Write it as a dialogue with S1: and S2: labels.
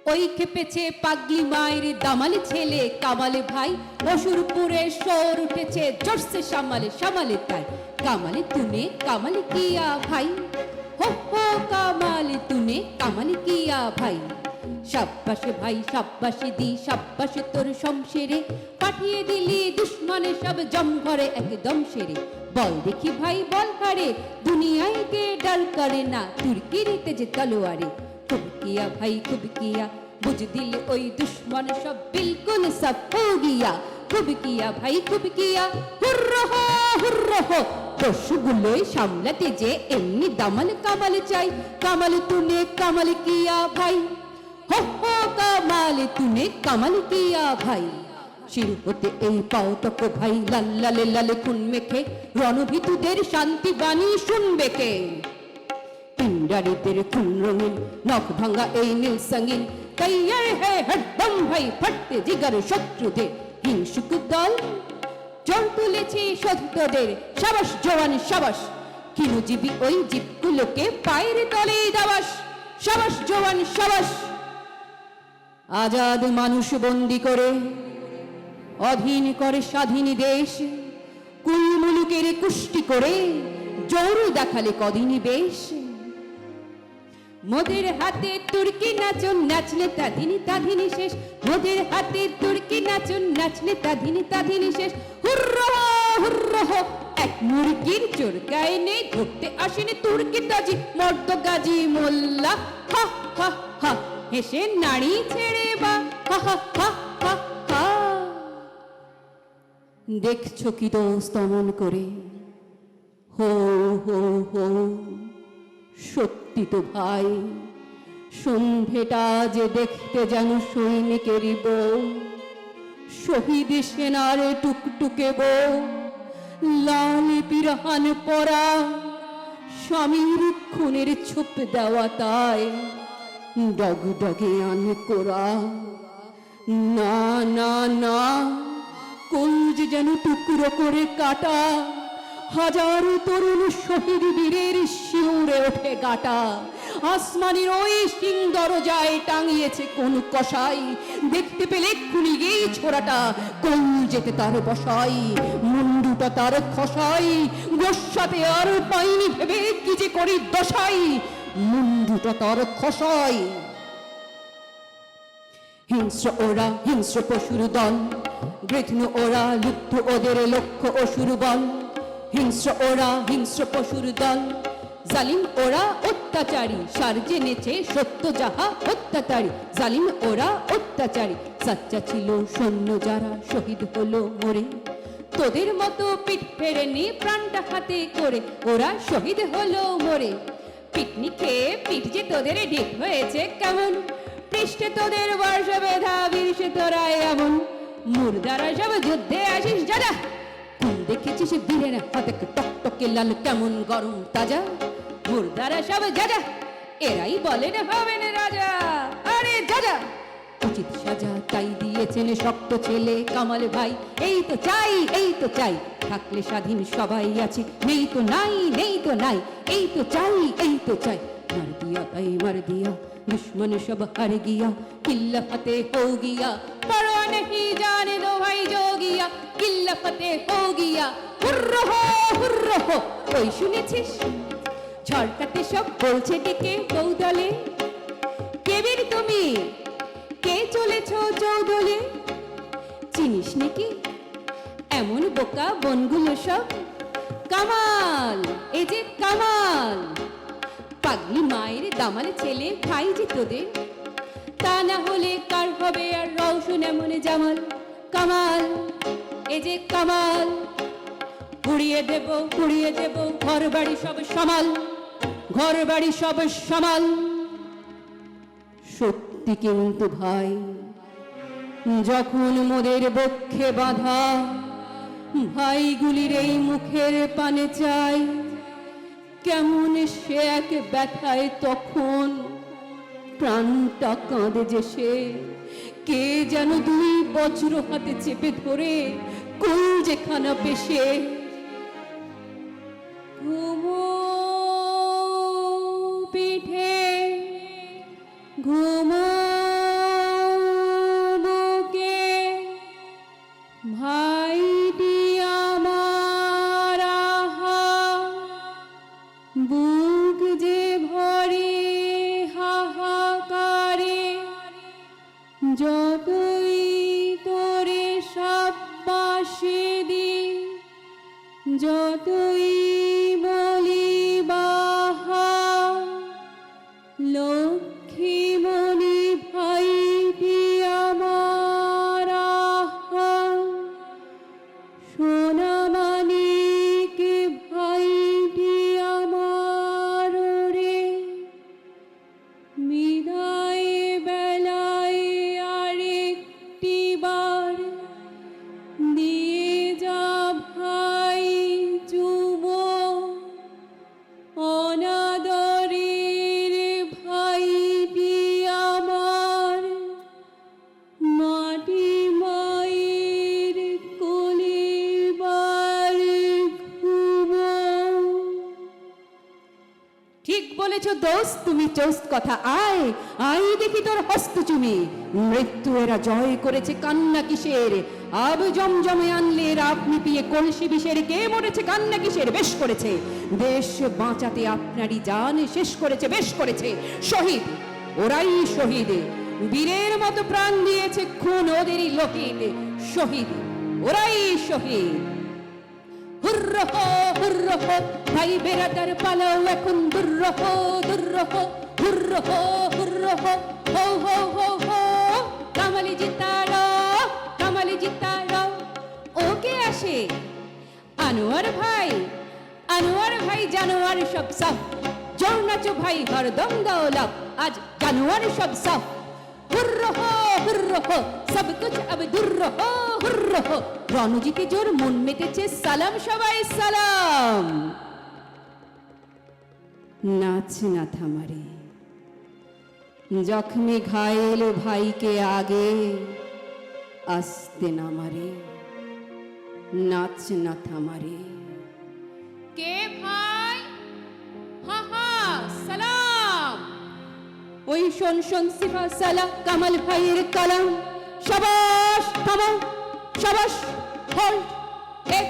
S1: ওই খেপেছে পাগলি মায়ের দামালে ছেলে কামালে ভাই, অসুরপুরে শোর উঠেছে জোরসে সামালে সামালে তাই। কামালে তুনে কামালে কিয়া ভাই, হো হো কামালে তুনে কামালে কিয়া ভাই। সাব্বাসে ভাই সাব্বাসে দি সাব্বাসে তোর শমশেরে, পাঠিয়ে দিলি দুশ্মনে সব জম ঘরে একদম সেরে। বল দেখি ভাই বল হারে, দুনিয়ায় কে ডর করে না তুর্কিরিতে যে তলোয়ারে। খুব কিয়া ভাই খুব কিয়া, বুঝ দিল ওই দুশ্মন সব বিলকুল সব হো গিয়া। খুব কিয়া ভাই খুব কিয়া, হুর্র হো। পশুগুলোই সামলাতে যে এমনি দামাল কামাল চাই। কামাল তুনে কামাল কিয়া ভাই, হো হো কামাল তুনে কামাল কিয়া ভাই। শির হতে এই পাওটক ভাই, লাল লালে লালে খুন মেখে রণভীতুদের শান্তি বাণী শুনবে কে। পিন্ডারিদের খুন রঙিন নখ ভাঙ্গা এই নীল সঙ্গীন, তৈয়ার হে হরদম ভাই ফাটতে জিগার শত্রুদের। হিংসুক দল জোর তুলেছে শত্রুদের, সাবাস জওয়ান সাবাস। ক্ষীণজীবী ওই জীবগুলোকে পায়ের তলে দাবাস, সাবাস জওয়ান সাবাস। আজাদ মানুষ বন্দি করে অধীন করে স্বাধীন দেশ, কুল মুলুকের কুষ্টি করে জোর দেখালে কদিনই বেশ। মোদের হাতে তুর্কি নাচন নাচলে তাধিনী তাধিনী শেষ, মোদের হাতে তুর্কি নাচন নাচলে তাধিনী তাধিনী শেষ। হুর্র হো, এক মুরগির চোর গায়ে নেই, ধরতে আসেনি তুর্কি তাজি মর্দ গাজী মোল্লা। হা হা হা, হেসে নাড়ি ছেড়ে বা হা হা হা হা হা। দেখছো কি দোস্ত অমন করে, হো হো হো। সত্যি তো ভাই, সন্ধেটা যে দেখতে যেন সৈনিকেরই বউ, শহীদ সেনার টুকটুকে বউ, লাল পিরাহান পরা, স্বামীর খুনের ছোপ দেওয়া তাই ডগডগে আন কোরা। না না না, কলজ যেন টুকরো করে কাটা, হাজারো তরুণ শহীদ বীরের শিউরে ওঠে গাটা। আসমানের ওই সিং দরজায় টাঙিয়েছে কোন কষাই, দেখতে পেলে খুলি গেই ছোড়াটা কোন যেতে তার বসাই। মুন্ডুটা তার খসাই, গোস্বাতে আর পাইনি ভেবে কি যে করি দশাই। মুন্ডুটা তার খসাই। হিংস্র ওরা হিংস্র পশুর দল, গৃহীণ ওরা লুব্ধ ওদের লক্ষ্য অসুর বল। হিংস্র ওরা হিংস্র পশুর দল, জালিম ওরা অত্যাচারী, সার জেনেছে সত্য যাহা অত্যাচারী। জালিম ওরা অত্যাচারী, সাচ্চা ছিল সৈন্য যারা শহীদ হলো মরে। তোদের মতো পিঠ ফেরেনি প্রাণটা হাতে করে, ওরা শহীদ হলো মরে। পিকনিক খেয়ে পিঠ যে তোদের ঢিক হয়েছে কেমন, পৃষ্ঠে তোদের বর্ষ বেধা বীরসে তোরা এমন। মুর্দারা সব যুদ্ধে আসিস যারা, কোন দেখেছিস বীরের হাতে টকটকে লাল কেমন গরম তাজা। মুর্দারা সব যাজা, এরাই বলেন হবেন রাজা। আরে যাজা, উচিত সাজা তাই দিয়েছেন শক্ত ছেলে কামাল ভাই। এই তো চাই এই তো চাই, থাকলে স্বাধীন সবাই আছে, নেই তো নাই নেই তো নাই। এই তো চাই এই তো চাই, মার দিয়া ভাই মার দিয়া, दुश्मन सब हार गया, किल्ला फतेह हो गया। परवाह नहीं जाने दो भाई जो गया, किल्ला फतेह हो गया। हुर्रो हो। ওই শুনেছিস ঝড়টাতে সব বলছে ডেকে বৌদলে, কে বীর তুমি কে চলেছ চৌদলে। চিনিস নাকি এমন বোকা বনগুলো সব, কামাল এই যে কামাল। পাগলি মায়ের দামালে ছেলে ভাই যে তোদের, তা না হলে কার হবে আর রওশন এমন জামাল। কামাল এ যে কামাল, পুড়িয়ে দেব ঘর বাড়ি সব সামাল, ঘর বাড়ি সব সামাল। সত্যি কিন্তু ভাই, যখন মোদের বক্ষে বাঁধা ভাইগুলির এই মুখের পানে চাই, কেমন সে এক ব্যথায় তখন প্রাণটা কাঁদে যে সে। কে যেন দুই বজ্র হাতে চেপে ধরে কোন যেখানা পেশে। ঘুমো পিঠে ঘুমো বলেছ দোস্ত তুমি চোস্ত কথা আয় আয় দেখি তোর হস্ত চুমি মৃত্যু এরা জয় করেছে কান্না কিসের আব জমজমে আনলে রাত মিপিয়ে কলসি বিষের কে মরেছে কান্না কিসের বেশ করেছে দেশ বাঁচাতে আপনারই জান শেষ করেছে বেশ করেছে শহীদ ওরাই শহীদ বীরের মতো প্রাণ দিয়েছে খুন ওদেরই লোকিত শহীদ ওরাই শহীদ হুররহ হুররহ ভাই বেরাদার পালাও এখন দুররহ দুররহ হুররহ হুররহ হো হো হো হো কামালি জিতারো ওকে আসে আনোয়ার ভাই জানোয়ার সব সাফ জোর নাচো ভাই হরদম গাও লাভ আজ জানোয়ার সব সাফ হুররহ হুররহ সব কুছ আব দুররহ হুররহ রণজিতে জোর মন মেতেছে সালাম সবাই সালাম নাচ না থামারে জখমে ঘায়েল ভাইকে আগে আসতে না মারে নাচ না থামারে কে ভাই হা হা সালাম ওই শোন শোন সিফা সালা কামাল ভাইয়ের কালাম শাবাশ থামো শাবাশ হোল্ড এক